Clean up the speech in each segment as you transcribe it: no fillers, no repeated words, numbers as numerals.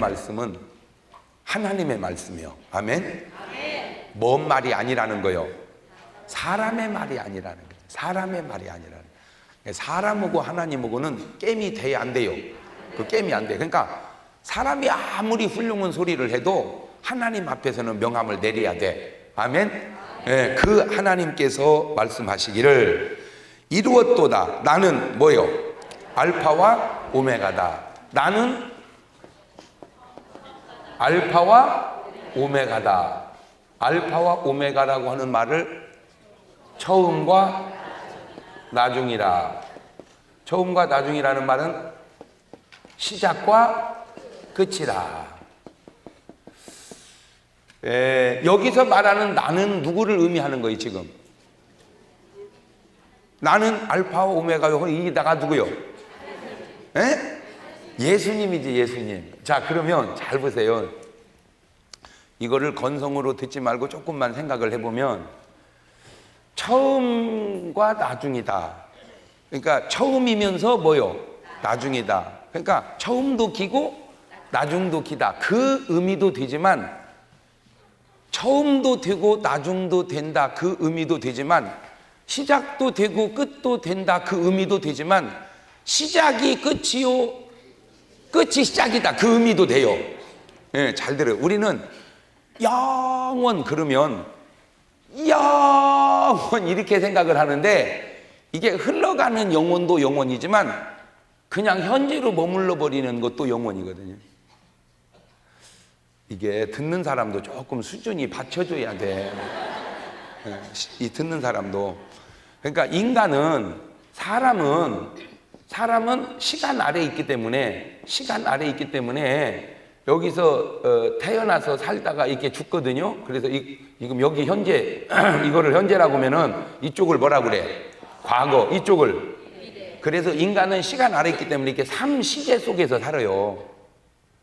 말씀은 하나님의 말씀이요. 아멘? 먼 말이 아니라는 거요. 사람의 말이 아니라는 거예요. 사람의 말이 아니라는 거예요. 사람하고 하나님하고는 게임이 돼야 안 돼요. 그 게임이 안 돼. 그러니까 사람이 아무리 훌륭한 소리를 해도 하나님 앞에서는 명함을 내려야 돼. 아멘? 네, 그 하나님께서 말씀하시기를 이루었도다. 나는 뭐요? 알파와 오메가다. 나는 알파와 오메가다. 알파와 오메가라고 하는 말을 처음과 나중이라. 처음과 나중이라는 말은 시작과 끝이라. 여기서 말하는 나는 누구를 의미하는 거예요 지금? 나는 알파와 오메가요. 이다가 누구요? 예수님이지, 예수님. 자, 그러면 잘 보세요. 이거를 건성으로 듣지 말고 조금만 생각을 해보면 처음과 나중이다. 그러니까 처음이면서 뭐요? 나중이다. 그러니까 처음도 기고 나중도 기다. 그 의미도 되지만 처음도 되고 나중도 된다. 그 의미도 되지만 시작도 되고 끝도 된다. 그 의미도 되지만 시작이 끝이요, 끝이 시작이다. 그 의미도 돼요. 네, 잘 들어요. 우리는 영원 그러면 영원 이렇게 생각을 하는데 이게 흘러가는 영혼도 영혼이지만 그냥 현재로 머물러 버리는 것도 영혼이거든요. 이게 듣는 사람도 조금 수준이 받쳐줘야 돼. 이 듣는 사람도. 그러니까 인간은 사람은 시간 아래에 있기 때문에 여기서 태어나서 살다가 이렇게 죽거든요. 그래서 지금 여기 현재 이거를 현재라고 하면은 이쪽을 뭐라 그래? 과거, 이쪽을. 그래서 인간은 시간 아래에 있기 때문에 이렇게 삼시제 속에서 살아요.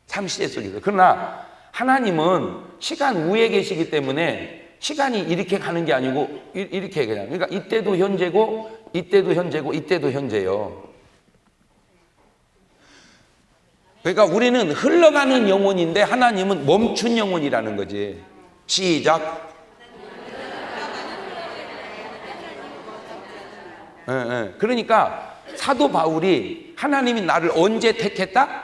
삼시제 속에서. 그러나 하나님은 시간 위에 계시기 때문에 시간이 이렇게 가는 게 아니고 이렇게 그냥. 그러니까 이때도 현재고 이때도 현재고 이때도 현재예요. 그러니까 우리는 흘러가는 영혼인데 하나님은 멈춘 영혼이라는 거지. 시작. 그러니까 사도 바울이 하나님이 나를 언제 택했다?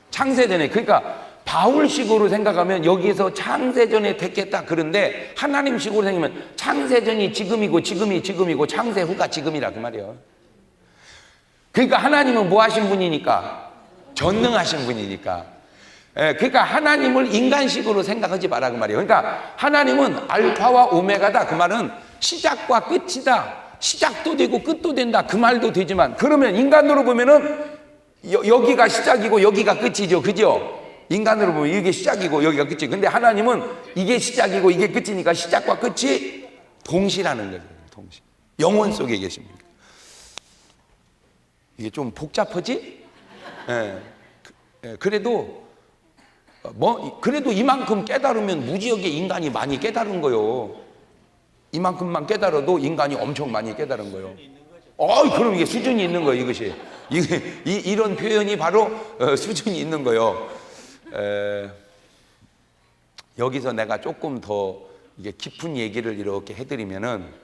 창세전에. 그러니까 바울식으로 생각하면 여기서 창세전에 택했다. 그런데 하나님식으로 생각하면 창세전이 지금이고 지금이 지금이고 창세 후가 지금이라 그 말이에요. 그러니까 하나님은 뭐 하신 분이니까? 전능하신 분이니까. 그러니까 하나님을 인간식으로 생각하지 마라 그 말이에요. 그러니까 하나님은 알파와 오메가다. 그 말은 시작과 끝이다. 시작도 되고 끝도 된다. 그 말도 되지만 그러면 인간으로 보면은 여기가 시작이고 여기가 끝이죠. 그죠? 인간으로 보면 이게 시작이고 여기가 끝이. 근데 하나님은 이게 시작이고 이게 끝이니까 시작과 끝이 동시라는 거죠. 동시. 영혼 속에 계십니다. 이게 좀 복잡하지? 그래도 그래도 이만큼 깨달으면 무지하게 인간이 많이 깨달은 거요. 이만큼만 깨달아도 인간이 엄청 많이 깨달은 거요. 그럼 이게 수준이 있는 거예요. 이것이 이런 표현이 바로 수준이 있는 거요. 여기서 내가 조금 더 이게 깊은 얘기를 이렇게 해드리면은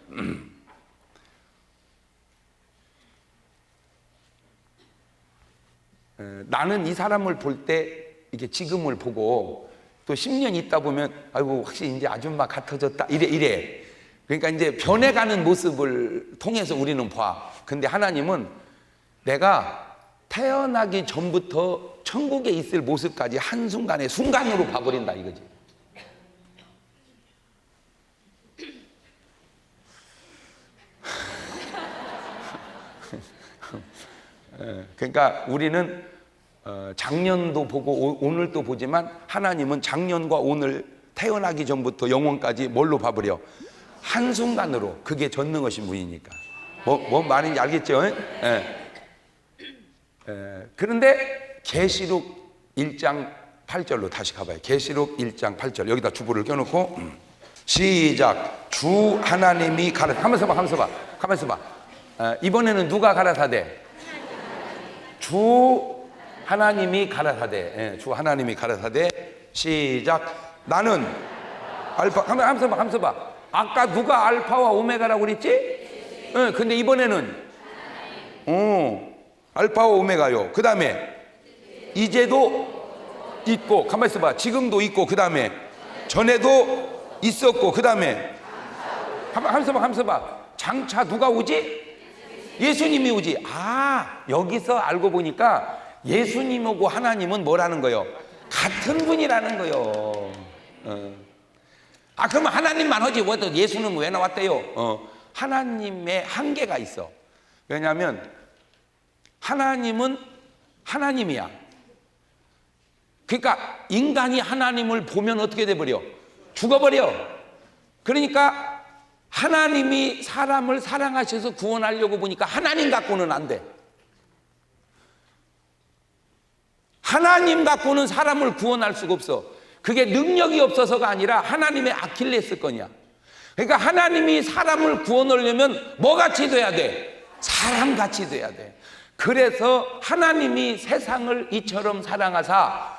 나는 이 사람을 볼 때 이게 지금을 보고 또 10년 있다 보면 아이고 확실히 이제 아줌마 같아졌다 이래. 그러니까 이제 변해가는 모습을 통해서 우리는 봐. 근데 하나님은 내가 태어나기 전부터 천국에 있을 모습까지 한순간에 순간으로 봐버린다 이거지. 그러니까 우리는 작년도 보고 오늘도 보지만 하나님은 작년과 오늘 태어나기 전부터 영원까지 뭘로 봐버려? 한순간으로. 그게 전능하신 분이니까. 뭔 말인지 알겠죠? 그런데 계시록 1장 8절로 다시 가봐요. 계시록 1장 8절. 여기다 주보를 껴놓고 시작. 주 하나님이 가면서 봐. 이번에는 누가 가라사대? 주 하나님이 가라사대. 예, 주 하나님이 가라사대. 시작. 나는 알파. 한번 봐. 아까 누가 알파와 오메가라고 그랬지? 예, 근데 이번에는 알파와 오메가요. 그 다음에 이제도 있고, 가만히 있어봐. 지금도 있고, 그 다음에 전에도 있었고, 그 다음에 한번 써봐. 장차 누가 오지? 예수님이 오지. 아, 여기서 알고 보니까 예수님하고 하나님은 뭐라는 거요? 같은 분이라는 거요. 아, 그러면 하나님만 하지 왜 또 예수는 왜 나왔대요? 하나님의 한계가 있어. 왜냐하면 하나님은 하나님이야. 그러니까 인간이 하나님을 보면 어떻게 돼버려? 죽어버려. 그러니까 하나님이 사람을 사랑하셔서 구원하려고 보니까 하나님 갖고는 안 돼. 하나님 갖고는 사람을 구원할 수가 없어. 그게 능력이 없어서가 아니라 하나님의 아킬레스건이야. 그러니까 하나님이 사람을 구원하려면 뭐같이 돼야 돼? 사람같이 돼야 돼. 그래서 하나님이 세상을 이처럼 사랑하사,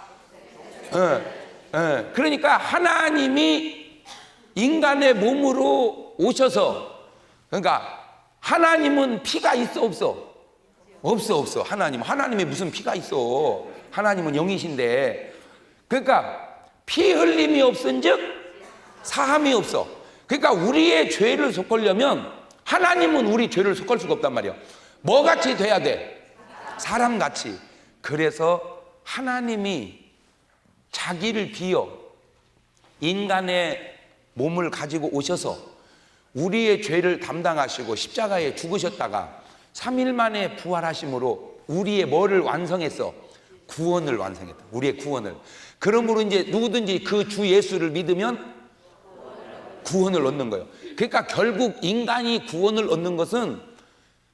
그러니까 하나님이 인간의 몸으로 오셔서, 그러니까 하나님은 피가 있어 없어? 없어. 하나님이 무슨 피가 있어? 하나님은 영이신데. 그러니까 피 흘림이 없은즉 사함이 없어. 그러니까 우리의 죄를 속하려면 하나님은 우리 죄를 속할 수가 없단 말이야. 뭐같이 돼야 돼? 사람같이. 그래서 하나님이 자기를 비어 인간의 몸을 가지고 오셔서 우리의 죄를 담당하시고 십자가에 죽으셨다가 3일 만에 부활하심으로 우리의 뭐를 완성했어? 구원을 완성했다. 우리의 구원을. 그러므로 이제 누구든지 그 주 예수를 믿으면 구원을 얻는 거예요. 그러니까 결국 인간이 구원을 얻는 것은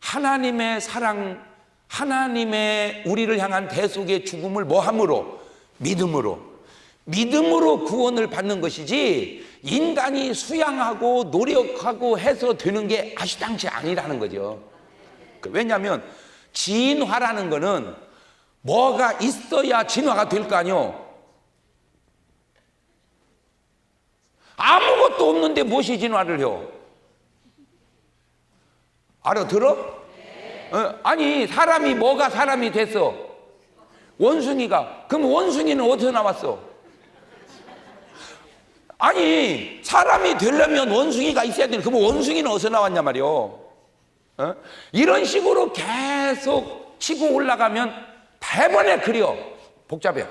하나님의 사랑, 하나님의 우리를 향한 대속의 죽음을 뭐함으로? 믿음으로 구원을 받는 것이지 인간이 수양하고 노력하고 해서 되는 게 아시당치 아니라는 거죠. 왜냐하면 진화라는 거는 뭐가 있어야 진화가 될 거 아니요. 아무것도 없는데 무엇이 진화를 해요? 알아들어? 아니 사람이 뭐가 사람이 됐어? 원숭이가. 그럼 원숭이는 어디서 나왔어? 아니 사람이 되려면 원숭이가 있어야 돼. 그럼 원숭이는 어디서 나왔냐 말이요? 이런 식으로 계속 치고 올라가면 대번에 그려 복잡해.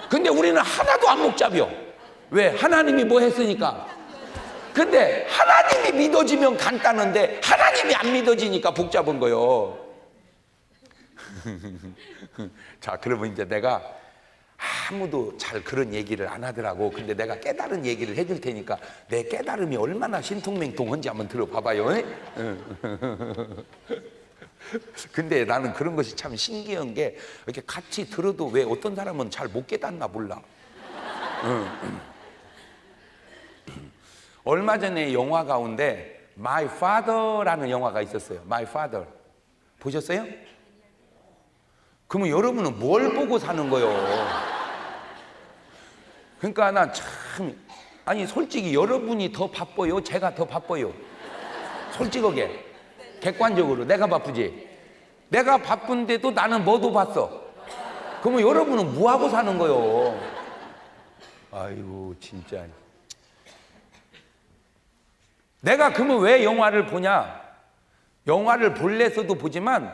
근데 우리는 하나도 안 복잡해요. 왜? 하나님이 뭐 했으니까. 근데 하나님이 믿어지면 간단한데 하나님이 안 믿어지니까 복잡한 거요. 자, 그러면 이제 내가 아무도 잘 그런 얘기를 안 하더라고. 근데 내가 깨달은 얘기를 해줄 테니까 내 깨달음이 얼마나 신통맹통한지 한번 들어봐봐요. 근데 나는 그런 것이 참 신기한 게 이렇게 같이 들어도 왜 어떤 사람은 잘 못 깨닫나 몰라. 얼마 전에 영화 가운데 My Father라는 영화가 있었어요. My Father 보셨어요? 그러면 여러분은 뭘 보고 사는 거예요? 그러니까 나 참, 아니 솔직히 여러분이 더 바빠요? 제가 더 바빠요? 솔직하게 객관적으로 내가 바쁘지? 내가 바쁜데도 나는 뭐도 봤어? 그러면 여러분은 뭐하고 사는 거예요? 아이고 진짜. 내가 그러면 왜 영화를 보냐? 영화를 볼래서도 보지만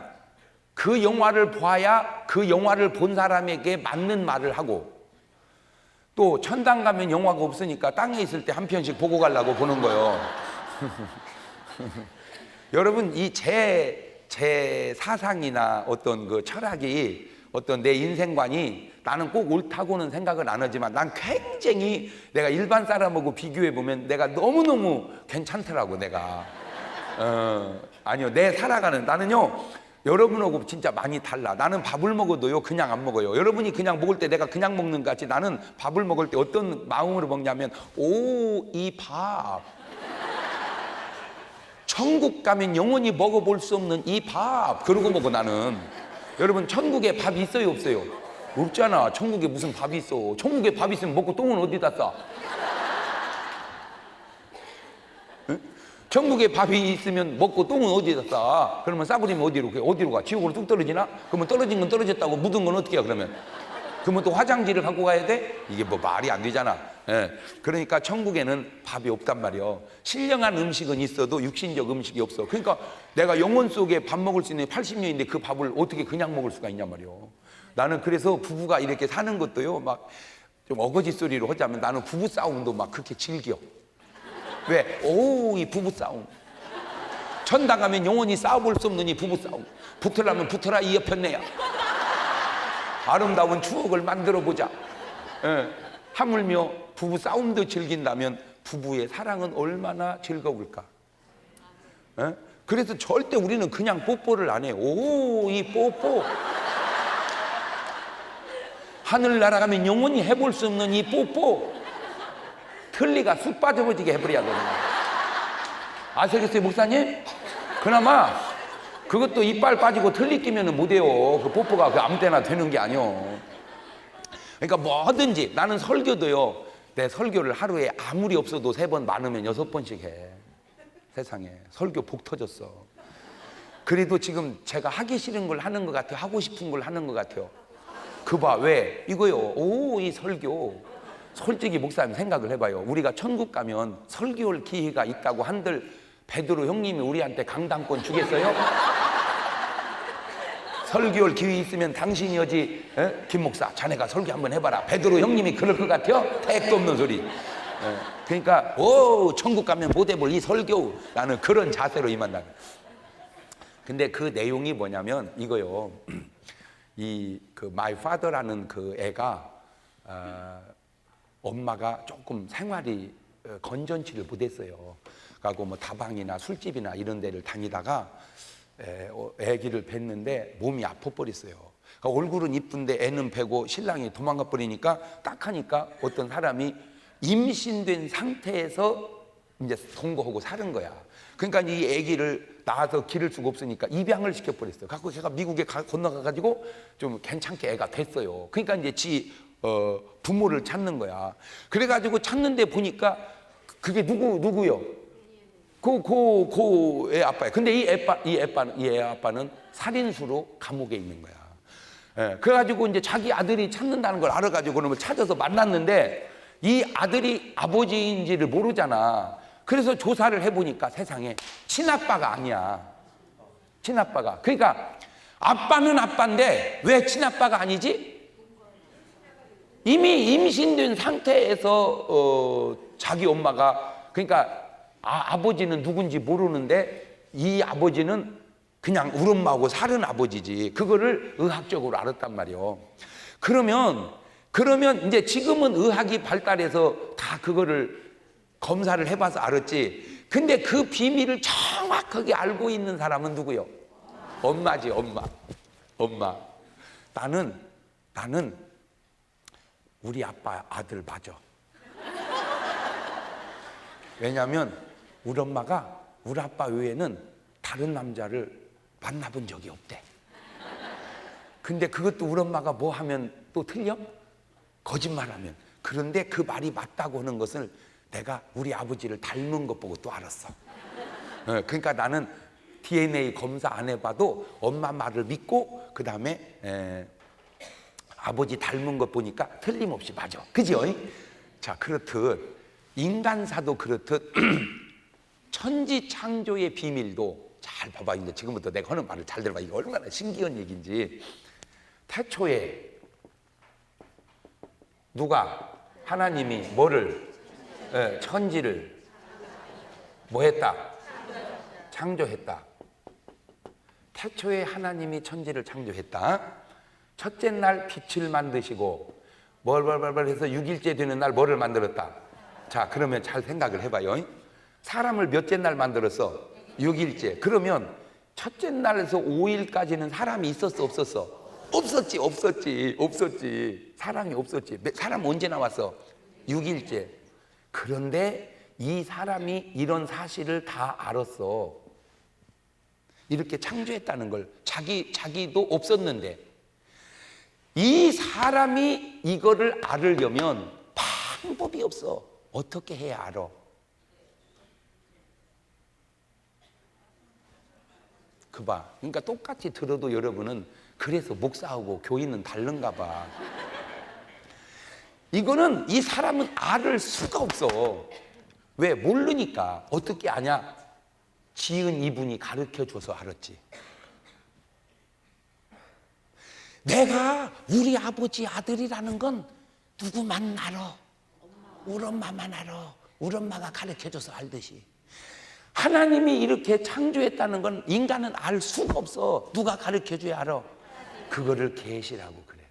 그 영화를 봐야 그 영화를 본 사람에게 맞는 말을 하고, 또 천당 가면 영화가 없으니까 땅에 있을 때 한 편씩 보고 가려고 보는 거예요. 여러분 이 제 사상이나 어떤 그 철학이, 어떤 내 인생관이 나는 꼭 옳다고는 생각을 안 하지만 난 굉장히 내가 일반 사람하고 비교해 보면 내가 너무너무 괜찮더라고. 내가 아니요, 내 살아가는 나는요 여러분하고 진짜 많이 달라. 나는 밥을 먹어도요 그냥 안 먹어요. 여러분이 그냥 먹을 때 내가 그냥 먹는 것 같이 나는 밥을 먹을 때 어떤 마음으로 먹냐면, 오, 이 밥 천국 가면 영원히 먹어볼 수 없는 이 밥, 그러고 먹어 나는. 여러분 천국에 밥이 있어요 없어요? 없잖아. 천국에 무슨 밥이 있어. 천국에 밥이 있으면 먹고 똥은 어디다 싸? 응? 천국에 밥이 있으면 먹고 똥은 어디다 싸? 그러면 싸버리면 어디로 가? 지옥으로 뚝 떨어지나? 그러면 떨어진 건 떨어졌다고 묻은 건 어떻게 해 그러면? 그러면 또 화장지를 갖고 가야 돼? 이게 뭐 말이 안 되잖아. 예. 그러니까 천국에는 밥이 없단 말이요. 신령한 음식은 있어도 육신적 음식이 없어. 그러니까 내가 영혼 속에 밥 먹을 수 있는 80년인데 그 밥을 어떻게 그냥 먹을 수가 있냔 말이요. 나는 그래서 부부가 이렇게 사는 것도요, 막 좀 어거지 소리로 하자면 나는 부부 싸움도 막 그렇게 즐겨. 왜? 오, 이 부부 싸움. 천당 가면 영원히 싸워볼 수 없는 이 부부 싸움. 붙으려면 붙어라 이 옆편네야. 아름다운 추억을 만들어 보자. 예. 하물며 부부 싸움도 즐긴다면 부부의 사랑은 얼마나 즐거울까. 예? 그래서 절대 우리는 그냥 뽀뽀를 안 해요. 오, 이 뽀뽀. 하늘 날아가면 영원히 해볼 수 없는 이 뽀뽀. 틀니가 쑥 빠져버리게 해버려야 되는 거야. 아시겠어요 목사님? 그나마 그것도 이빨 빠지고 틀니 끼면 못해요. 그 뽀뽀가 그 아무 때나 되는 게 아니요. 그러니까 뭐든지 나는 설교도요, 내 설교를 하루에 아무리 없어도 3번 많으면 6번씩 해. 세상에 설교 복 터졌어. 그래도 지금 제가 하기 싫은 걸 하는 것 같아요. 하고 싶은 걸 하는 것 같아요. 그 봐. 왜? 이거요. 오, 이 설교. 솔직히 목사님 생각을 해봐요. 우리가 천국 가면 설교할 기회가 있다고 한들 베드로 형님이 우리한테 강당권 주겠어요? 설교할 기회 있으면 당신이 어지 김 목사 자네가 설교 한번 해봐라. 베드로 형님이 그럴 것 같아요? 택도 없는 소리. 그러니까 오, 천국 가면 못 해볼 이 설교. 나는 그런 자세로 임한다. 근데 그 내용이 뭐냐면 이거요. 이 그 마이 파더라는 그 애가 엄마가 조금 생활이 건전치를 못했어요. 그리고 뭐 다방이나 술집이나 이런 데를 다니다가 애기를 뵀는데 몸이 아파 버렸어요. 그러니까 얼굴은 이쁜데 애는 배고 신랑이 도망가 버리니까 딱 하니까 어떤 사람이 임신된 상태에서 이제 동거하고 사는 거야. 그러니까 이 애기를 낳아서 기를 수가 없으니까 입양을 시켜버렸어요. 갖고 걔가 미국에 건너가가지고 좀 괜찮게 애가 됐어요. 그러니까 이제 부모를 찾는 거야. 그래가지고 찾는데 보니까 그게 누구요? 애 아빠야. 근데 이 애 아빠는 살인수로 감옥에 있는 거야. 예, 그래가지고 이제 자기 아들이 찾는다는 걸 알아가지고 그놈을 찾아서 만났는데 이 아들이 아버지인지를 모르잖아. 그래서 조사를 해보니까 세상에 친아빠가 아니야. 친아빠가. 그러니까 아빠는 아빠인데 왜 친아빠가 아니지? 이미 임신된 상태에서 자기 엄마가, 그러니까 아버지는 누군지 모르는데 이 아버지는 그냥 우리 엄마하고 사는 아버지지. 그거를 의학적으로 알았단 말이요. 그러면 이제 지금은 의학이 발달해서 다 그거를 검사를 해봐서 알았지. 근데 그 비밀을 정확하게 알고 있는 사람은 누구요? 엄마지, 엄마. 나는 우리 아빠 아들 맞아. 왜냐하면 우리 엄마가 우리 아빠 외에는 다른 남자를 만나본 적이 없대. 근데 그것도 우리 엄마가 뭐 하면 또 틀려? 거짓말하면. 그런데 그 말이 맞다고 하는 것을 내가 우리 아버지를 닮은 것 보고 또 알았어. 그러니까 나는 DNA 검사 안 해봐도 엄마 말을 믿고 그 다음에 아버지 닮은 것 보니까 틀림없이 맞아. 그죠? 자, 그렇듯 인간사도 그렇듯 천지 창조의 비밀도 잘 봐봐. 이제 지금부터 내가 하는 말을 잘 들어봐. 이게 얼마나 신기한 얘기인지. 태초에 누가 하나님이 뭐를 천지를 뭐 했다? 창조했다. 태초에 하나님이 천지를 창조했다. 첫째 날 빛을 만드시고 뭘 해서 6일째 되는 날 뭐를 만들었다. 자, 그러면 잘 생각을 해봐요. 사람을 몇째 날 만들었어? 6일째. 그러면 첫째 날에서 5일까지는 사람이 있었어 없었어? 없었지. 사람이 없었지. 사람 언제 나왔어? 6일째. 그런데 이 사람이 이런 사실을 다 알았어. 이렇게 창조했다는 걸. 자기도 없었는데. 이 사람이 이거를 알으려면 방법이 없어. 어떻게 해야 알아? 그러니까 똑같이 들어도 여러분은 그래서 목사하고 교인은 다른가 봐. 이거는 이 사람은 알을 수가 없어. 왜? 모르니까. 어떻게 아냐? 지은 이분이 가르쳐줘서 알았지. 내가 우리 아버지 아들이라는 건 누구만 알아? 우리 엄마만 알아. 우리 엄마가 가르쳐줘서 알듯이. 하나님이 이렇게 창조했다는 건 인간은 알 수가 없어. 누가 가르쳐줘야 알아? 그거를 계시라고 그래.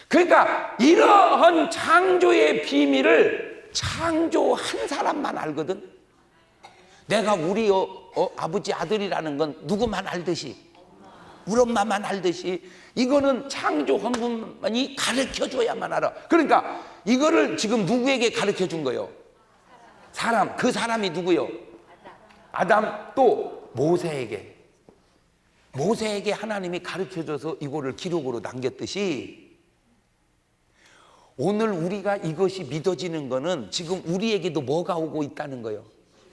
그러니까 이러한 창조의 비밀을 창조한 사람만 알거든. 내가 우리 아버지 아들이라는 건 누구만 알듯이, 우리 엄마만 알듯이, 이거는 창조한 분만이 가르쳐줘야만 알아. 그러니까 이거를 지금 누구에게 가르쳐준 거예요? 사람. 그 사람이 누구요? 아담. 또 모세에게 하나님이 가르쳐줘서 이거를 기록으로 남겼듯이, 오늘 우리가 이것이 믿어지는 거는 지금 우리에게도 뭐가 오고 있다는 거예요?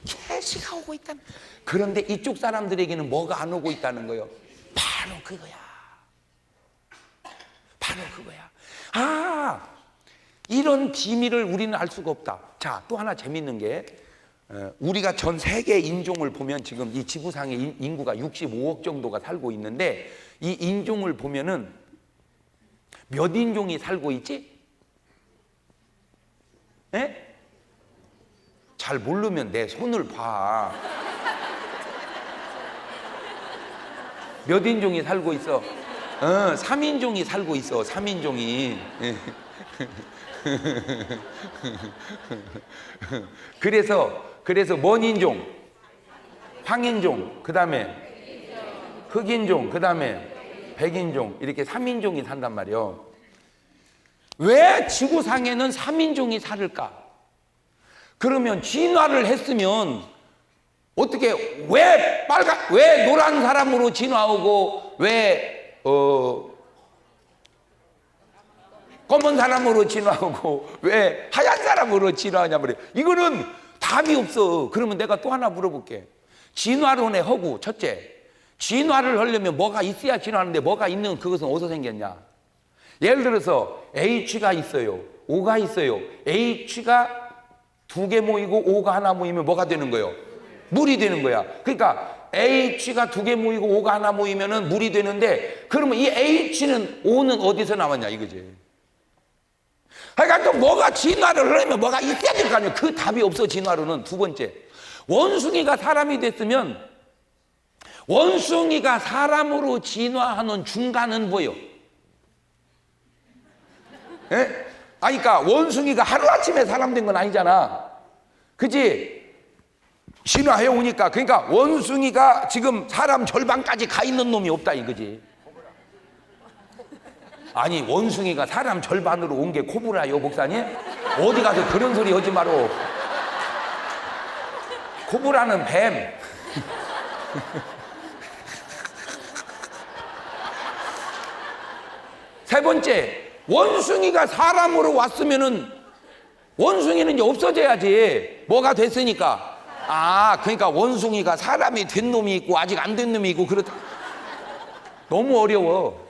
계시가 오고 있다는. 그런데 이쪽 사람들에게는 뭐가 안 오고 있다는 거예요? 바로 그거야. 바로 그거야. 아, 이런 비밀을 우리는 알 수가 없다. 자, 또 하나 재밌는 게, 우리가 전 세계 인종을 보면 지금 이 지구상의 인구가 65억 정도가 살고 있는데, 이 인종을 보면은 몇 인종이 살고 있지? 에? 잘 모르면 내 손을 봐. 몇 인종이 살고 있어? 3인종이 살고 있어. 3인종이. 그래서 뭔 인종? 황인종, 그 다음에 흑인종, 그 다음에 백인종, 이렇게 3인종이 산단 말이에요. 왜 지구상에는 3인종이 살을까? 그러면 진화를 했으면 어떻게, 왜 노란 사람으로 진화하고 왜 검은 사람으로 진화하고 왜 하얀 사람으로 진화하냐 말이에요. 이거는 답이 없어. 그러면 내가 또 하나 물어볼게. 진화론의 허구. 첫째, 진화를 하려면 뭐가 있어야 진화하는데 뭐가 있는 그것은 어디서 생겼냐? 예를 들어서 H가 있어요, O가 있어요. H가 2개 모이고 O가 하나 모이면 뭐가 되는 거예요? 물이 되는 거야. 그러니까 H가 2개 모이고 O가 하나 모이면은 물이 되는데, 그러면 이 H는 O는 어디서 나왔냐 이거지. 그러니까 또 뭐가 진화를 하려면 뭐가 있어야 될 거 아니에요. 그 답이 없어. 진화로는. 두 번째, 원숭이가 사람이 됐으면 원숭이가 사람으로 진화하는 중간은 뭐예요? 예? 아니, 그러니까 원숭이가 하루아침에 사람 된 건 아니잖아. 그치? 진화해 오니까. 그러니까 원숭이가 지금 사람 절반까지 가 있는 놈이 없다 이거지. 아니, 원숭이가 사람 절반으로 온 게 코브라요, 목사님? 어디 가서 그런 소리 하지 마라. 코브라는 뱀. 세 번째, 원숭이가 사람으로 왔으면은 원숭이는 이제 없어져야지. 뭐가 됐으니까. 아, 그러니까 원숭이가 사람이 된 놈이 있고 아직 안 된 놈이 있고 그렇다. 너무 어려워.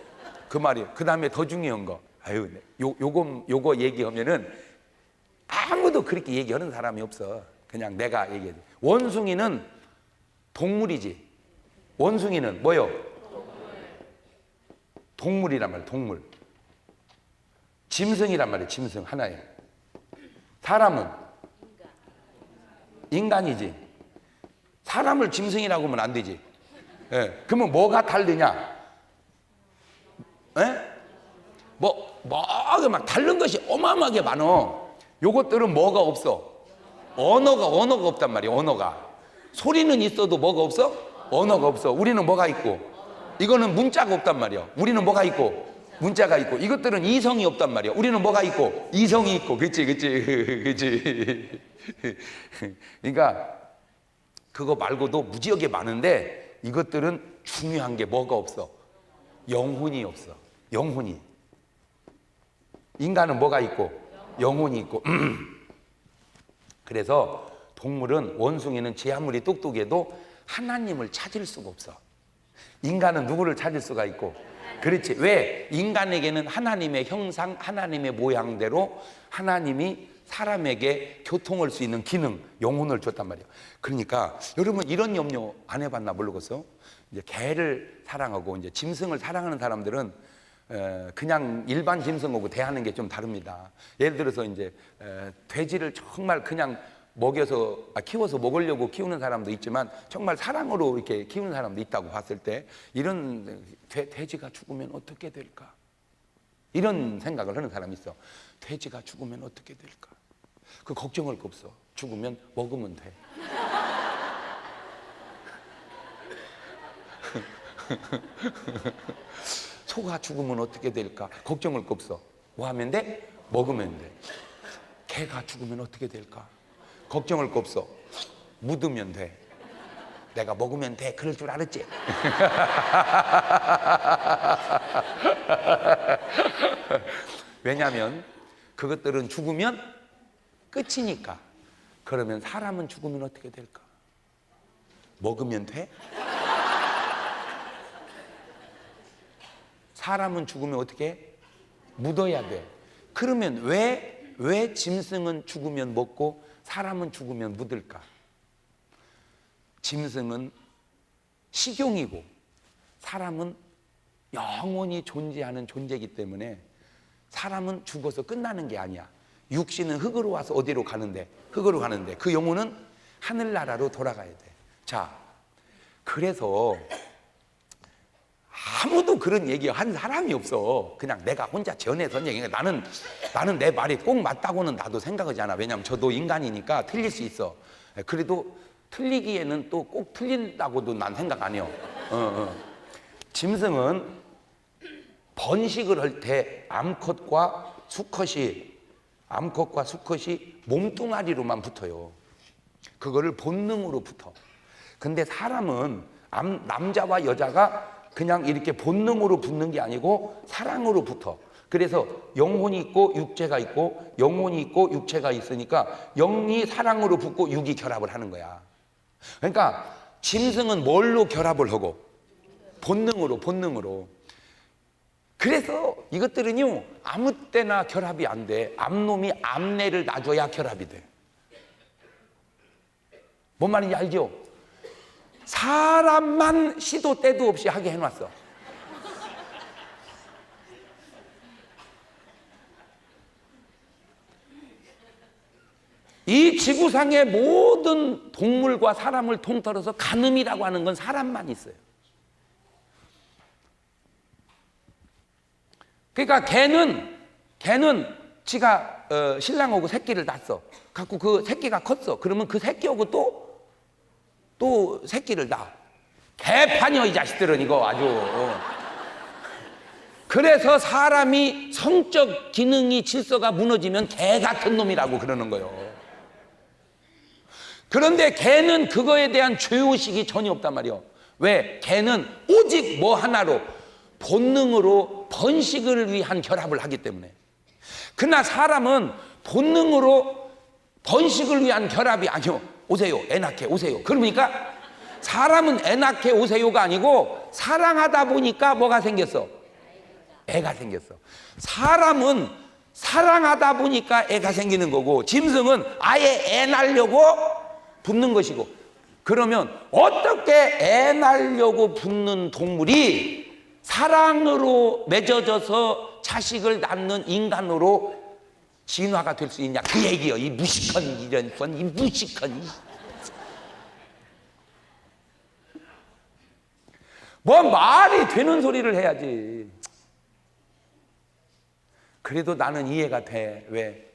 그 말이에요. 그 다음에 더 중요한 거. 아유, 요거 얘기하면은 아무도 그렇게 얘기하는 사람이 없어. 그냥 내가 얘기해. 원숭이는 동물이지. 원숭이는 뭐요? 동물이란 말이야, 동물. 짐승이란 말이야, 짐승 하나에. 사람은 인간이지. 사람을 짐승이라고 하면 안 되지. 예. 그러면 뭐가 다르냐? 예? 막 다른 것이 어마어마하게 많어. 요것들은 뭐가 없어? 언어가 없단 말이야. 언어가. 소리는 있어도 뭐가 없어? 언어가 없어. 우리는 뭐가 있고? 이거는 문자가 없단 말이야. 우리는 뭐가 있고? 문자가 있고. 이것들은 이성이 없단 말이야. 우리는 뭐가 있고? 이성이 있고. 그치. 그러니까 그거 말고도 무지하게 많은데 이것들은 중요한 게 뭐가 없어? 영혼이 없어. 영혼이. 인간은 뭐가 있고? 영혼이 있고. 그래서 동물은, 원숭이는 지 아무리 똑똑해도 하나님을 찾을 수가 없어. 인간은 누구를 찾을 수가 있고? 그렇지. 왜? 인간에게는 하나님의 형상, 하나님의 모양대로 하나님이 사람에게 교통할 수 있는 기능, 영혼을 줬단 말이에요. 그러니까 여러분 이런 염려 안 해봤나 모르겠어요. 이제 개를 사랑하고 이제 짐승을 사랑하는 사람들은 그냥 일반 짐승하고 대하는 게 좀 다릅니다. 예를 들어서 이제 돼지를 정말 그냥 먹여서 키워서 먹으려고 키우는 사람도 있지만 정말 사랑으로 이렇게 키우는 사람도 있다고 봤을 때 이런 돼지가 죽으면 어떻게 될까? 이런 생각을 하는 사람이 있어. 돼지가 죽으면 어떻게 될까? 그 걱정할 거 없어. 죽으면 먹으면 돼. 소가 죽으면 어떻게 될까? 걱정할 거 없어. 뭐 하면 돼? 먹으면 돼. 개가 죽으면 어떻게 될까? 걱정할 거 없어. 묻으면 돼. 내가 먹으면 돼. 그럴 줄 알았지? 왜냐하면 그것들은 죽으면 끝이니까. 그러면 사람은 죽으면 어떻게 될까? 먹으면 돼? 사람은 죽으면 어떻게 해? 묻어야 돼. 그러면 왜 짐승은 죽으면 먹고 사람은 죽으면 묻을까? 짐승은 식용이고 사람은 영원히 존재하는 존재이기 때문에 사람은 죽어서 끝나는 게 아니야. 육신은 흙으로 와서 어디로 가는데? 흙으로 가는데 그 영혼은 하늘나라로 돌아가야 돼. 자, 그래서 아무도 그런 얘기 한 사람이 없어. 그냥 내가 혼자 전해서 얘기해. 나는 내 말이 꼭 맞다고는 나도 생각하지 않아. 왜냐하면 저도 인간이니까 틀릴 수 있어. 그래도 틀리기에는 또 꼭 틀린다고도 난 생각 안 해요. 짐승은 번식을 할 때 암컷과 수컷이 몸뚱아리로만 붙어요. 그거를 본능으로 붙어. 근데 사람은 남자와 여자가 그냥 이렇게 본능으로 붙는 게 아니고 사랑으로 붙어. 그래서 영혼이 있고 육체가 있고 영혼이 있고 육체가 있으니까 영이 사랑으로 붙고 육이 결합을 하는 거야. 그러니까 짐승은 뭘로 결합을 하고? 본능으로. 그래서 이것들은요 아무 때나 결합이 안 돼. 암놈이 암내를 놔줘야 결합이 돼. 뭔 말인지 알죠? 사람만 시도 때도 없이 하게 해놨어. 이 지구상의 모든 동물과 사람을 통틀어서 간음이라고 하는 건 사람만 있어요. 그러니까 개는 지가 신랑하고 새끼를 낳았어. 갖고 그 새끼가 컸어. 그러면 그 새끼하고 또 새끼를 낳아. 개판이야 이 자식들은 이거 아주. 그래서 사람이 성적 기능이 질서가 무너지면 개 같은 놈이라고 그러는 거예요. 그런데 개는 그거에 대한 죄의식이 전혀 없단 말이에요. 왜? 개는 오직 뭐 하나로 본능으로 번식을 위한 결합을 하기 때문에. 그러나 사람은 본능으로 번식을 위한 결합이 아니요. 오세요, 애 낳게 오세요. 그러니까 사람은 애 낳게 오세요가 아니고 사랑하다 보니까 뭐가 생겼어? 애가 생겼어. 사람은 사랑하다 보니까 애가 생기는 거고 짐승은 아예 애 낳으려고 붙는 것이고. 그러면 어떻게 애 낳으려고 붙는 동물이 사랑으로 맺어져서 자식을 낳는 인간으로 진화가 될 수 있냐 그 얘기예요. 이 무식한 이 무식한 뭐 말이 되는 소리를 해야지. 그래도 나는 이해가 돼. 왜?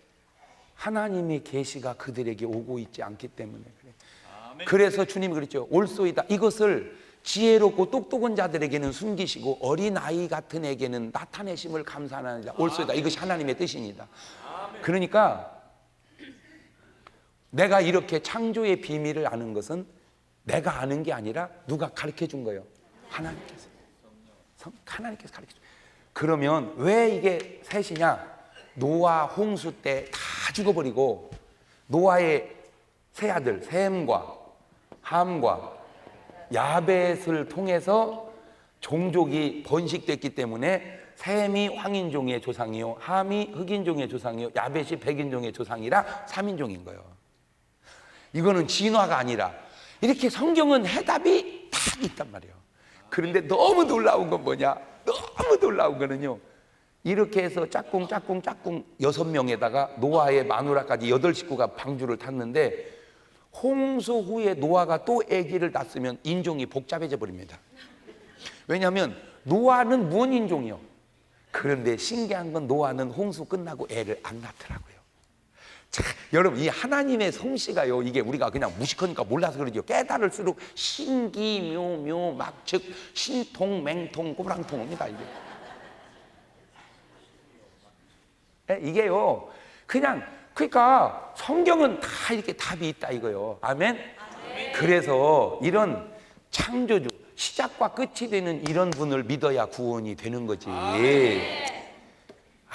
하나님의 계시가 그들에게 오고 있지 않기 때문에 그래. 그래서 주님이 그랬죠. 올소이다. 이것을 지혜롭고 똑똑한 자들에게는 숨기시고 어린아이 같은 에게는 나타내심을 감사하느니라. 올소이다. 이것이 하나님의 뜻입니다. 그러니까 내가 이렇게 창조의 비밀을 아는 것은 내가 아는 게 아니라 누가 가르쳐 준 거예요? 하나님께서. 하나님께서 가르쳐 준 거예요. 그러면 왜 이게 셋이냐? 노아 홍수 때 다 죽어버리고 노아의 세 아들 셈과 함과 야벳을 통해서 종족이 번식됐기 때문에 셈이 황인종의 조상이요, 함이 흑인종의 조상이요, 야벳이 백인종의 조상이라 3인종인 거예요. 이거는 진화가 아니라 이렇게 성경은 해답이 딱 있단 말이에요. 그런데 너무 놀라운 건 뭐냐? 너무 놀라운 거는요, 이렇게 해서 짝꿍 6명에다가 노아의 마누라까지 8식구가 방주를 탔는데 홍수 후에 노아가 또 아기를 낳았으면 인종이 복잡해져 버립니다. 왜냐하면 노아는 무원인종이요. 그런데 신기한 건 노아는 홍수 끝나고 애를 안 낳더라고요. 자, 여러분, 이 하나님의 솜씨가요, 이게 우리가 그냥 무식하니까 몰라서 그러죠. 깨달을수록 신기묘묘 막즉 신통 맹통 꼬랑통입니다. 이게요, 그냥 그러니까 성경은 다 이렇게 답이 있다 이거요. 아멘? 그래서 이런 창조주, 시작과 끝이 되는 이런 분을 믿어야 구원이 되는 거지. 아유,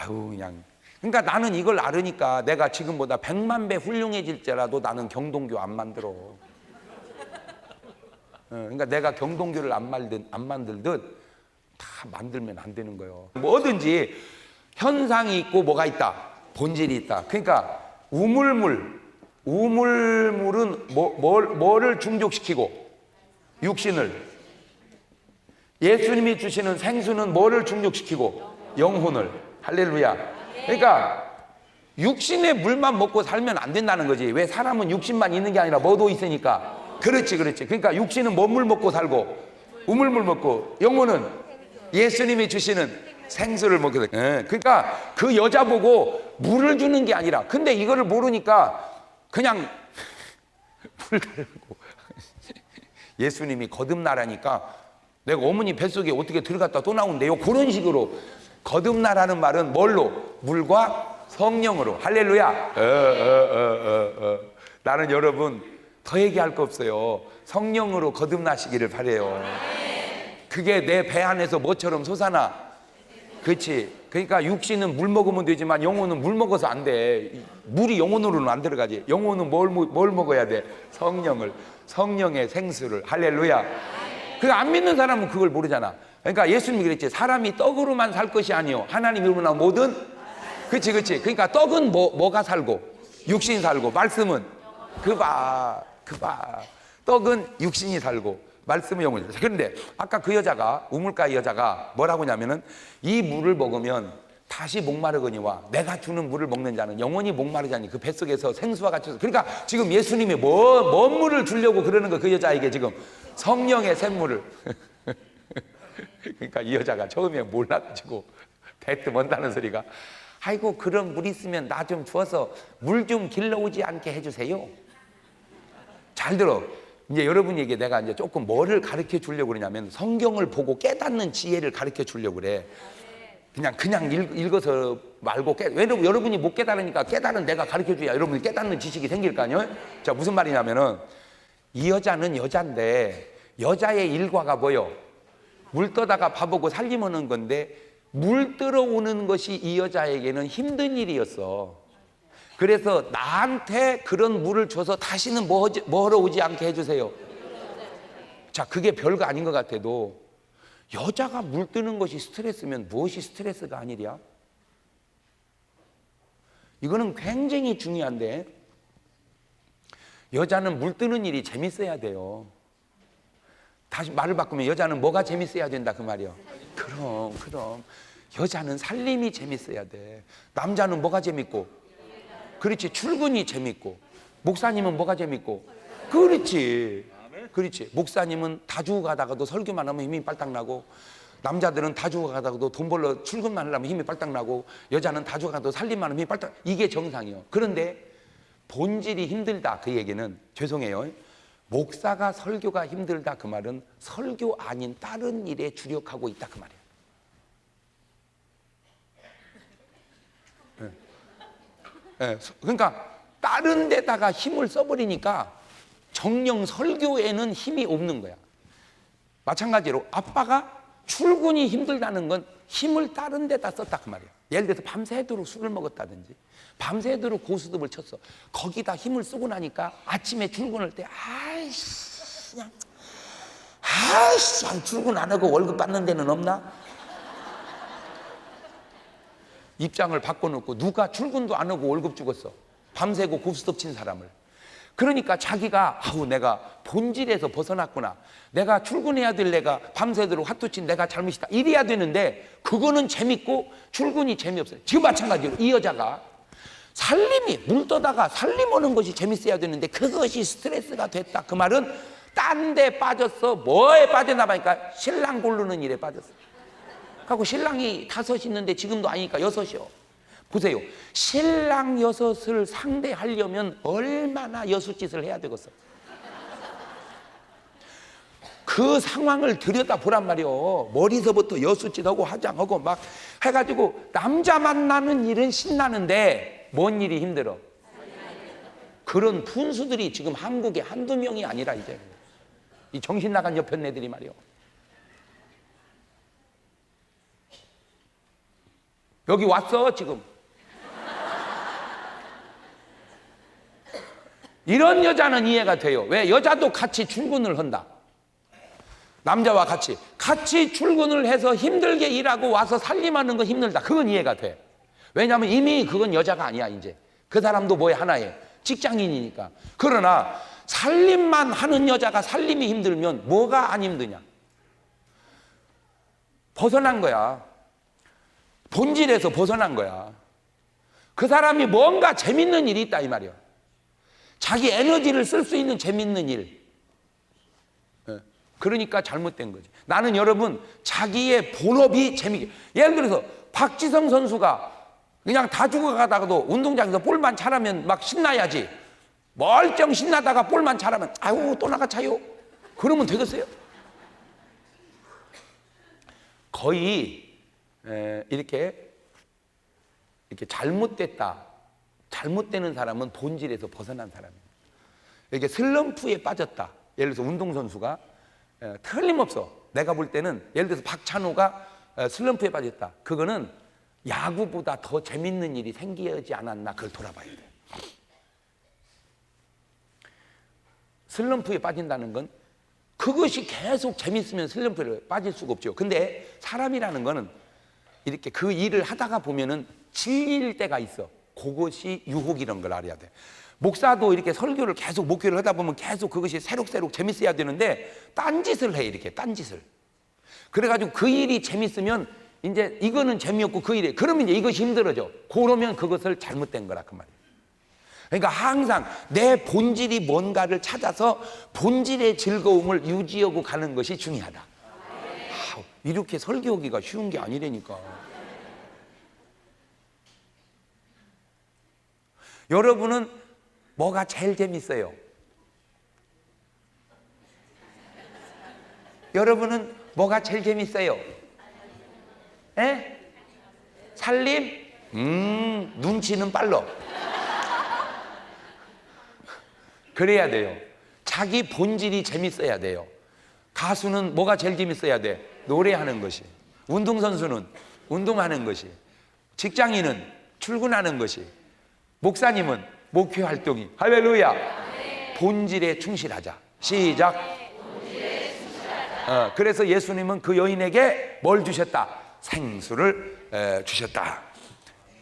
그냥. 그러니까 나는 이걸 알으니까 내가 지금보다 100만 배 훌륭해질지라도 나는 경동교 안 만들어. 그러니까 내가 경동교를 안 만들듯 다 만들면 안 되는 거예요. 뭐든지 현상이 있고 뭐가 있다? 본질이 있다. 그러니까 우물물은 뭐를 충족시키고? 육신을. 예수님이 주시는 생수는 뭐를 충족시키고? 영혼을. 할렐루야. 그러니까 육신의 물만 먹고 살면 안 된다는 거지. 왜? 사람은 육신만 있는 게 아니라 뭐도 있으니까. 그렇지. 그러니까 육신은 뭔 물 먹고 살고? 우물물 먹고. 영혼은 예수님이 주시는 생수를 먹게 돼. 그러니까 그 여자 보고 물을 주는 게 아니라, 근데 이거를 모르니까 그냥 물 달고 예수님이 거듭나라니까 내가 어머니 뱃속에 어떻게 들어갔다 또 나온대요. 그런 식으로 거듭나라는 말은 뭘로? 물과 성령으로. 할렐루야. 나는 여러분 더 얘기할 거 없어요. 성령으로 거듭나시기를 바래요. 그게 내 배 안에서 뭐처럼 솟아나. 그렇지. 그러니까 육신은 물 먹으면 되지만 영혼은 물 먹어서 안 돼. 물이 영혼으로는 안 들어가지. 영혼은 뭘 먹어야 돼? 성령을. 성령의 생수를. 할렐루야. 그 안 믿는 사람은 그걸 모르잖아. 그러니까 예수님이 그랬지. 사람이 떡으로만 살 것이 아니요 하나님 이름으로 모든. 그렇지. 그러니까 떡은 뭐가 살고? 육신이 살고. 말씀은 그봐. 떡은 육신이 살고 말씀은 영혼이. 그런데 아까 그 여자가, 우물가의 여자가 뭐라고 하냐면은 이 물을 먹으면 다시 목마르거니와 내가 주는 물을 먹는 자는 영원히 목마르자니 그 뱃속에서 생수와 같이. 그러니까 지금 예수님이 뭔 물을 주려고 그러는 거, 그 여자에게 지금 성령의 샘물을. 그러니까 이 여자가 처음에 몰라가지고 배트 먼다는 소리가, 아이고 그런 물 있으면 나 좀 주어서 물 좀 길러오지 않게 해주세요. 잘 들어. 이제 여러분에게 내가 이제 조금 뭐를 가르쳐 주려고 그러냐면 성경을 보고 깨닫는 지혜를 가르쳐 주려고 그래. 그냥 읽어서 말고 왜냐면 여러분이 못 깨달으니까 깨달은 내가 가르쳐 줘야 여러분이 깨닫는 지식이 생길 거 아니에요? 자, 무슨 말이냐면은 이 여자는 여자인데 여자의 일과가 뭐요? 물 떠다가 밥 먹고 살림하는 건데 물 들어오는 것이 이 여자에게는 힘든 일이었어. 그래서 나한테 그런 물을 줘서 다시는 뭐하러 오지 않게 해주세요. 자, 그게 별거 아닌 것 같아도 여자가 물 뜨는 것이 스트레스면 무엇이 스트레스가 아니랴? 이거는 굉장히 중요한데, 여자는 물 뜨는 일이 재밌어야 돼요. 다시 말을 바꾸면 여자는 뭐가 재밌어야 된다 그 말이요. 그럼 여자는 살림이 재밌어야 돼. 남자는 뭐가 재밌고? 그렇지, 출근이 재밌고. 목사님은 뭐가 재밌고? 그렇지. 목사님은 다 주고 가다가도 설교만 하면 힘이 빨딱 나고, 남자들은 다 주고 가다가도 돈 벌러 출근만 하려면 힘이 빨딱 나고, 여자는 다 주고 가도 살림만 하면 힘이 빨딱. 이게 정상이요. 그런데 본질이 힘들다 그 얘기는, 죄송해요, 목사가 설교가 힘들다 그 말은 설교 아닌 다른 일에 주력하고 있다 그 말이에요. 그러니까 다른 데다가 힘을 써버리니까 정령 설교에는 힘이 없는 거야. 마찬가지로 아빠가 출근이 힘들다는 건 힘을 다른 데다 썼다 그 말이야. 예를 들어서 밤새도록 술을 먹었다든지 밤새도록 고스톱을 쳤어. 거기다 힘을 쓰고 나니까 아침에 출근할 때 아이씨 그냥 출근 안 하고 월급 받는 데는 없나? 입장을 바꿔놓고 누가 출근도 안 하고 월급 주겠어? 밤새고 고스톱 친 사람을. 그러니까 자기가 내가 본질에서 벗어났구나. 내가 출근해야 될 내가 밤새도록 화투 친 내가 잘못이다. 이래야 되는데 그거는 재밌고 출근이 재미없어요. 지금 마찬가지로 이 여자가 살림이 물 떠다가 살림 오는 것이 재밌어야 되는데 그것이 스트레스가 됐다. 그 말은 딴 데 빠졌어. 뭐에 빠졌나 보니까 신랑 고르는 일에 빠졌어. 그리고 신랑이 5 있는데 지금도 아니니까 6이요. 보세요. 신랑 6을 상대하려면 얼마나 여수짓을 해야 되겠어. 그 상황을 들여다보란 말이요. 머리서부터 여수짓하고 화장하고 막 해가지고 남자 만나는 일은 신나는데 뭔 일이 힘들어? 그런 분수들이 지금 한국에 한두 명이 아니라 이제 이 정신 나간 여편 애들이 말이요. 여기 왔어 지금. 이런 여자는 이해가 돼요. 왜? 여자도 같이 출근을 한다. 남자와 같이 출근을 해서 힘들게 일하고 와서 살림하는 건 힘들다. 그건 이해가 돼. 왜냐하면 이미 그건 여자가 아니야. 이제 그 사람도 뭐에 하나에 직장인이니까. 그러나 살림만 하는 여자가 살림이 힘들면 뭐가 안 힘드냐? 벗어난 거야. 본질에서 벗어난 거야. 그 사람이 뭔가 재밌는 일이 있다 이 말이야. 자기 에너지를 쓸 수 있는 재밌는 일. 그러니까 잘못된 거지. 나는 여러분 자기의 본업이 재밌게. 예를 들어서 박지성 선수가 그냥 다 죽어가다가도 운동장에서 볼만 차라면 막 신나야지. 멀쩡 신나다가 볼만 차라면 아유 또 나가 차요. 그러면 되겠어요? 거의 이렇게 잘못되는 사람은 본질에서 벗어난 사람이에요. 이렇게 슬럼프에 빠졌다. 예를 들어서 운동선수가 틀림없어. 내가 볼 때는 예를 들어서 박찬호가 슬럼프에 빠졌다. 그거는 야구보다 더 재밌는 일이 생기지 않았나 그걸 돌아봐야 돼. 슬럼프에 빠진다는 건 그것이 계속 재밌으면 슬럼프에 빠질 수가 없죠. 근데 사람이라는 거는 이렇게 그 일을 하다가 보면은 질릴 때가 있어. 그것이 유혹이라는 걸 알아야 돼. 목사도 이렇게 설교를 계속 목회를 하다 보면 계속 그것이 새록새록 재밌어야 되는데 딴짓을 해. 이렇게 딴짓을. 그래가지고 그 일이 재밌으면 이제 이거는 재미없고 그 일이 그러면 이제 이것이 힘들어져. 그러면 그것을 잘못된 거라 그 말이야. 그러니까 항상 내 본질이 뭔가를 찾아서 본질의 즐거움을 유지하고 가는 것이 중요하다. 이렇게 설교하기가 쉬운 게 아니라니까. 여러분은 뭐가 제일 재밌어요? 여러분은 뭐가 제일 재밌어요? 에? 살림? 눈치는 빨라. 그래야 돼요. 자기 본질이 재밌어야 돼요. 가수는 뭐가 제일 재밌어야 돼? 노래하는 것이. 운동선수는 운동하는 것이. 직장인은 출근하는 것이. 목사님은 목회 활동이. 할렐루야. 본질에 충실하자. 시작. 그래서 예수님은 그 여인에게 뭘 주셨다? 생수를 주셨다.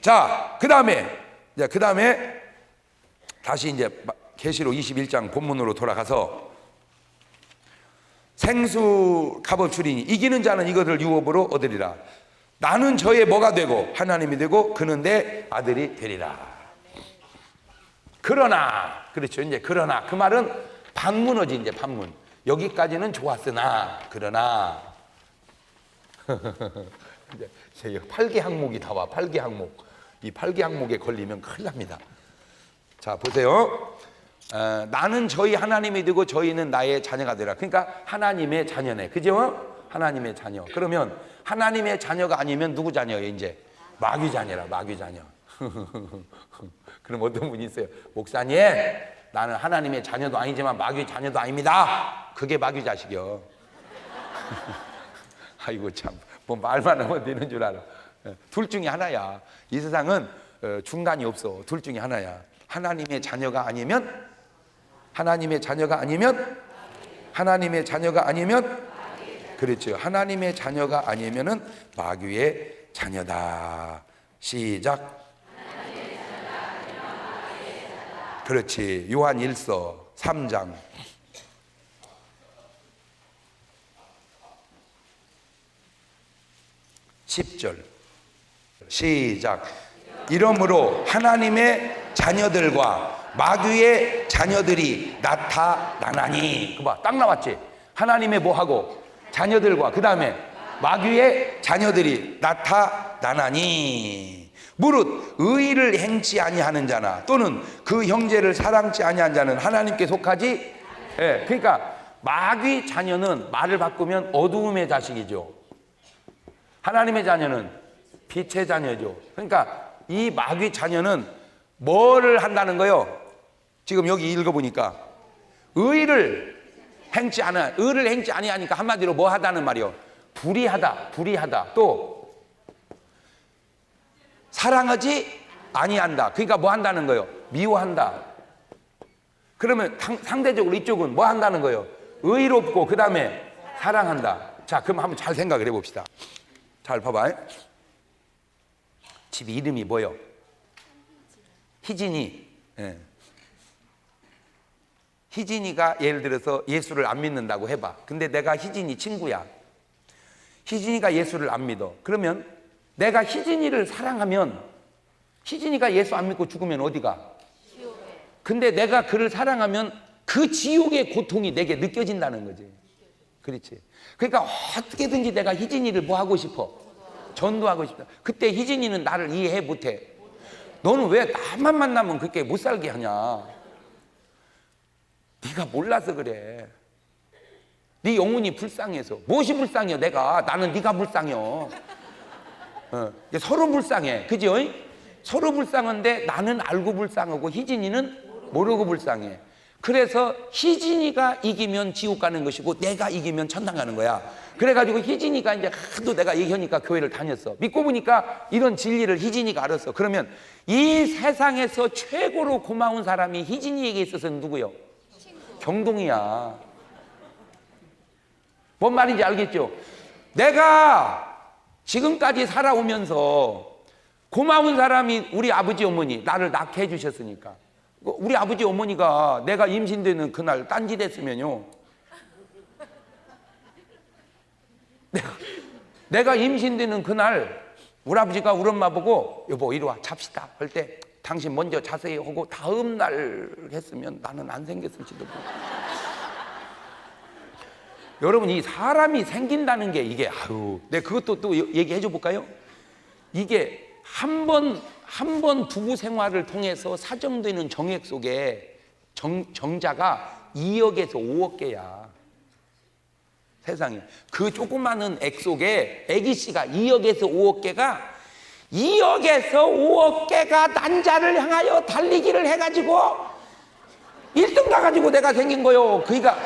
자, 그 다음에 다시 이제 계시록 21장 본문으로 돌아가서 생수 값을 줄이니 이기는 자는 이것을 유업으로 얻으리라. 나는 저의 뭐가 되고 하나님이 되고 그는 내 아들이 되리라. 그러나 그렇죠. 이제 그러나 그 말은 반문어지. 이제 반문. 여기까지는 좋았으나 그러나 이제 8개 항목이 다 와. 8개 항목. 이 8개 항목에 걸리면 큰일 납니다. 자 보세요. 나는 저희 하나님이 되고 저희는 나의 자녀가 되라. 그러니까 하나님의 자녀네. 그죠? 하나님의 자녀. 그러면 하나님의 자녀가 아니면 누구 자녀예요? 이제 마귀 자녀라. 마귀 자녀. 그럼 어떤 분이 있어요? 목사님 나는 하나님의 자녀도 아니지만 마귀의 자녀도 아닙니다. 그게 마귀 자식이요. 아이고 참, 뭐 말만 하면 되는 줄 알아. 둘 중에 하나야. 이 세상은 중간이 없어. 둘 중에 하나야. 하나님의 자녀가 아니면 그렇죠. 하나님의 자녀가 아니면은 마귀의 자녀다. 시작. 그렇지. 요한 1서 3장 10절 시작. 이러므로 하나님의 자녀들과 마귀의 자녀들이 나타나나니. 그봐, 딱 나왔지. 하나님의 뭐하고 자녀들과 그 다음에 마귀의 자녀들이 나타나나니. 무릇 의를 행치 아니하는 자나 또는 그 형제를 사랑치 아니한 자는 하나님께 속하지. 예, 그러니까 마귀 자녀는 말을 바꾸면 어두움의 자식이죠. 하나님의 자녀는 빛의 자녀죠. 그러니까 이 마귀 자녀는 뭐를 한다는 거예요? 지금 여기 읽어보니까 의를 행치 아니하니까 한마디로 뭐 하다는 말이요? 불의하다. 또 사랑하지 아니한다. 그러니까 뭐 한다는 거예요? 미워한다. 그러면 상대적으로 이쪽은 뭐 한다는 거예요? 의롭고 그 다음에 사랑한다. 자, 그럼 한번 잘 생각을 해봅시다. 잘 봐봐. 집 이름이 뭐예요? 희진이. 예. 희진이가 예를 들어서 예수를 안 믿는다고 해봐. 근데 내가 희진이 친구야. 희진이가 예수를 안 믿어. 그러면 내가 희진이를 사랑하면 희진이가 예수 안 믿고 죽으면 어디가? 지옥에. 근데 내가 그를 사랑하면 그 지옥의 고통이 내게 느껴진다는 거지. 그렇지. 그러니까 어떻게든지 내가 희진이를 뭐 하고 싶어? 전도하고 싶다. 그때 희진이는 나를 이해해 못해. 너는 왜 나만 만나면 그렇게 못 살게 하냐? 네가 몰라서 그래. 네 영혼이 불쌍해서. 무엇이 불쌍해? 나는 네가 불쌍해. 서로 불쌍해. 그죠? 서로 불쌍한데 나는 알고 불쌍하고 희진이는 모르고 불쌍해. 그래서 희진이가 이기면 지옥 가는 것이고 내가 이기면 천당 가는 거야. 그래가지고 희진이가 이제 하도 내가 얘기하니까 교회를 다녔어. 믿고 보니까 이런 진리를 희진이가 알았어. 그러면 이 세상에서 최고로 고마운 사람이 희진이에게 있어서는 누구요? 경동이야. 뭔 말인지 알겠죠? 내가 지금까지 살아오면서 고마운 사람이 우리 아버지 어머니, 나를 낳게 해주셨으니까. 우리 아버지 어머니가 내가 임신되는 그날 딴짓했으면요, 내가 임신되는 그날 우리 아버지가 우리 엄마 보고 여보 이리 와 잡시다 할 때 당신 먼저 자세히 하고 다음 날 했으면 나는 안 생겼을지도 모르. 여러분, 이 사람이 생긴다는 게 이게 내가 그것도 또 얘기해 줘 볼까요? 이게 한 번 부부 생활을 통해서 사정되는 정액 속에 정자가 2억에서 5억 개야. 세상에. 그 조그마한 액 속에 애기씨가 2억에서 5억 개가 2억에서 5억 개가 난자를 향하여 달리기를 해가지고 1등 가가지고 내가 생긴 거요. 그러니까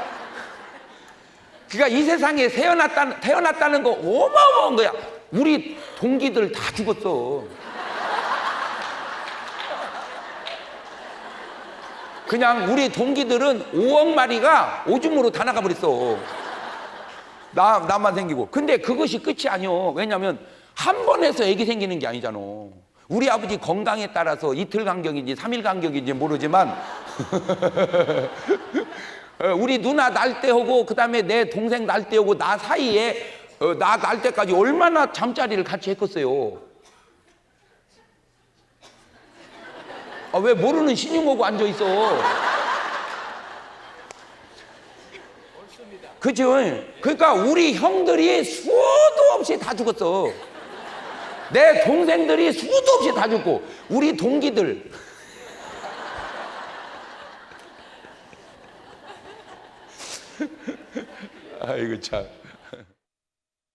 이 세상에 태어났다는 거 어마어마한 거야. 우리 동기들 다 죽었어. 그냥 우리 동기들은 5억 마리가 오줌으로 다 나가버렸어. 나만 생기고. 근데 그것이 끝이 아니오. 왜냐면 한 번에서 애기 생기는 게 아니잖아. 우리 아버지 건강에 따라서 이틀 간격인지 3일 간격인지 모르지만 우리 누나 날 때하고 그 다음에 내 동생 날 때하고 나 사이에 나 날 때까지 얼마나 잠자리를 같이 했겠어요. 왜 모르는 신용하고 앉아있어. 그죠? 그러니까 우리 형들이 수도 없이 다 죽었어. 내 동생들이 수도 없이 다 죽고 우리 동기들 아이고 참.